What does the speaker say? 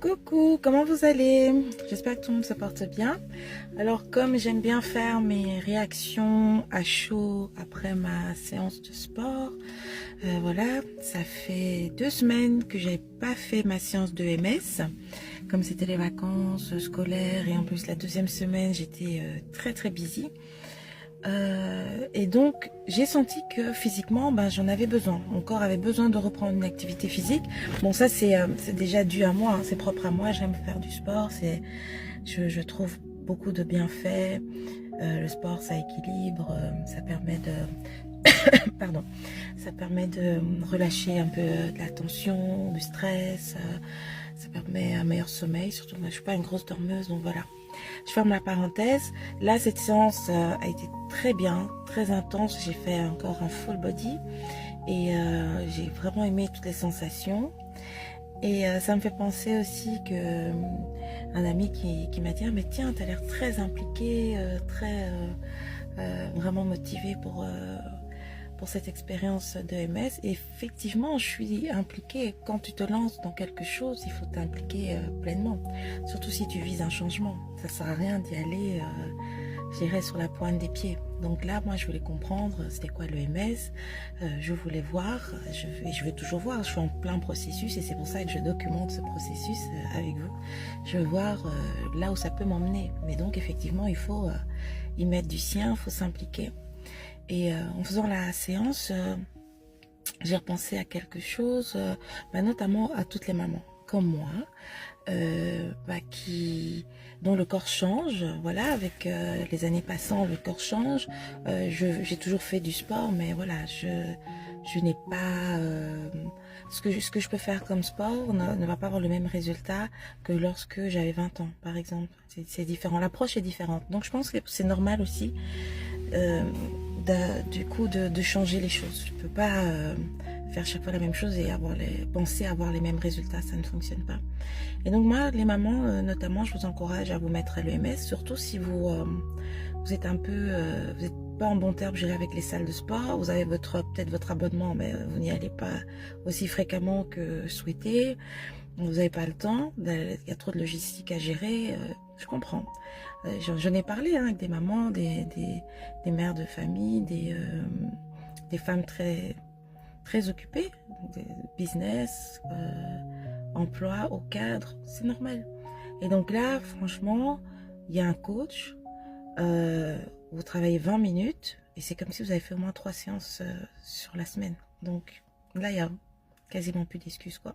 Coucou, comment vous allez? J'espère que tout le monde se porte bien. Alors, comme j'aime bien faire mes réactions à chaud après ma séance de sport, voilà, ça fait 2 semaines que j'ai pas fait ma séance de MS. Comme c'était les vacances scolaires et en plus la deuxième semaine, j'étais très busy. Et donc j'ai senti que physiquement j'en avais besoin, mon corps avait besoin de reprendre une activité physique. Bon, ça c'est déjà dû à moi, hein, c'est propre à moi, j'aime faire du sport, je trouve beaucoup de bienfaits. Le sport, ça équilibre, ça permet de pardon, ça permet de relâcher un peu de la tension, du stress, ça permet un meilleur sommeil. Surtout moi je suis pas une grosse dormeuse, donc voilà. Je ferme la parenthèse. Là, cette séance a été très bien, très intense. J'ai fait encore un full body et j'ai vraiment aimé toutes les sensations. Et ça me fait penser aussi que un ami qui m'a dit ah, mais tiens, tu as l'air très impliqué, vraiment motivé pour cette expérience de MS. Et effectivement, je suis impliquée. Quand tu te lances dans quelque chose, il faut t'impliquer pleinement. Surtout si tu vises un changement. Ça ne sert à rien d'y aller, je dirais, sur la pointe des pieds. Donc là, moi, je voulais comprendre c'était quoi le MS. Je voulais voir, je vais toujours voir. Je suis en plein processus et c'est pour ça que je documente ce processus avec vous. Je veux voir là où ça peut m'emmener. Mais donc, effectivement, il faut y mettre du sien, il faut s'impliquer. Et en faisant la séance, j'ai repensé à quelque chose, notamment à toutes les mamans comme moi, dont le corps change. Voilà, avec les années passant, le corps change. J'ai toujours fait du sport, mais voilà, je n'ai pas... ce que je peux faire comme sport ne va pas avoir le même résultat que lorsque j'avais 20 ans, par exemple. C'est différent, l'approche est différente. Donc je pense que c'est normal aussi du coup de changer les choses. Je peux pas faire chaque fois la même chose et penser avoir les mêmes résultats, ça ne fonctionne pas. Et donc moi, les mamans notamment, je vous encourage à vous mettre à l'EMS, surtout si vous êtes un peu, vous n'êtes pas en bon terme, je dirais, avec les salles de sport. Vous avez peut-être votre abonnement, mais vous n'y allez pas aussi fréquemment que souhaité. Vous n'avez pas le temps, il y a trop de logistique à gérer, je comprends. J'en ai parlé avec des mamans, des mères de famille, des femmes très occupées, des business, emploi au cadre, c'est normal. Et donc là, franchement, il y a un coach, vous travaillez 20 minutes et c'est comme si vous avez fait au moins 3 séances sur la semaine. Donc là, il y a quasiment plus d'excuses, quoi.